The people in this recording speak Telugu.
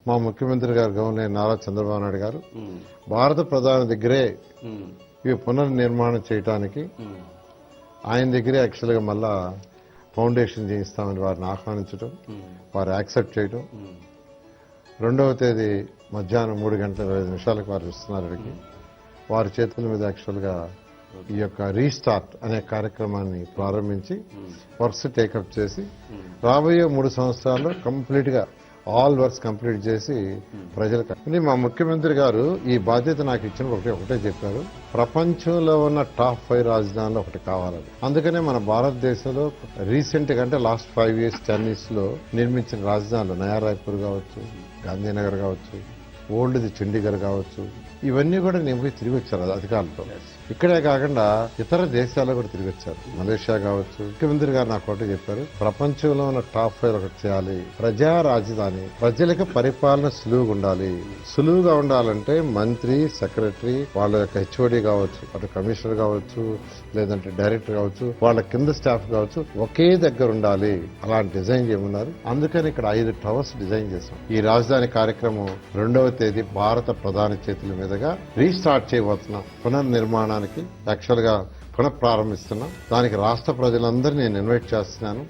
మా ముఖ్యమంత్రి గారు గవర్నర్ నారా చంద్రబాబు నాయుడు గారు భారత ప్రధాని దగ్గరే ఇవి పునర్నిర్మాణం చేయడానికి ఆయన దగ్గరే యాక్చువల్గా మళ్ళా ఫౌండేషన్ చేయిస్తామని వారిని ఆహ్వానించడం, వారు యాక్సెప్ట్ చేయడం. 2వ తేదీ మధ్యాహ్నం 3:25 వారు ఇస్తున్నారు. వీరికి వారి చేతుల మీద యాక్చువల్గా ఈ యొక్క రీస్టార్ట్ అనే కార్యక్రమాన్ని ప్రారంభించి వర్క్స్ టేకప్ చేసి రాబోయే 3 సంవత్సరాల్లో కంప్లీట్ గా ఆల్ వర్క్స్ కంప్లీట్ చేసి ప్రజలకు. మా ముఖ్యమంత్రి గారు ఈ బాధ్యత నాకు ఇచ్చిన ఒకటే చెప్పారు, ప్రపంచంలో ఉన్న టాప్ 5 రాజధానులు ఒకటి కావాలని. అందుకనే మన భారతదేశంలో రీసెంట్ గా అంటే లాస్ట్ 5 years 10 years లో నిర్మించిన రాజధానులు నయా రాయ్పూర్ కావచ్చు, గాంధీనగర్ కావచ్చు, ఓల్డ్ది చండీగఢ్ కావచ్చు, ఇవన్నీ కూడా నేను పోయి తిరిగి వచ్చారు అధికారులతో. ఇక్కడే కాకుండా ఇతర దేశాల్లో కూడా తిరిగి వచ్చారు, మలేషియా కావచ్చు. ముఖ్యమంత్రి గారు నాకు ఒకటి చెప్పారు, ప్రపంచంలో ఉన్న టాప్ 5 ఒకటి చేయాలి, ప్రజా రాజధాని. ప్రజలకు పరిపాలన సులువుగా ఉండాలి. సులువుగా ఉండాలంటే మంత్రి, సెక్రటరీ, వాళ్ళ యొక్క హెచ్ఓడి కావచ్చు, అటు కమిషనర్ కావచ్చు, లేదంటే డైరెక్టర్ కావచ్చు, వాళ్ళ కింద స్టాఫ్ కావచ్చు, ఒకే దగ్గర ఉండాలి. అలాంటి డిజైన్ చేయమన్నారు. అందుకని ఇక్కడ 5 టవర్స్ డిజైన్ చేశాం. ఈ రాజధాని కార్యక్రమం 2వ తేదీ భారత ప్రధాని చేతుల మీదుగా రీస్టార్ట్ చేయబోతున్నాం. పునర్నిర్మాణానికి యాక్చువల్ గా పునఃప్రారంభిస్తున్నాం. దానికి రాష్ట్ర ప్రజలందరినీ నేను ఇన్వైట్ చేస్తున్నాను.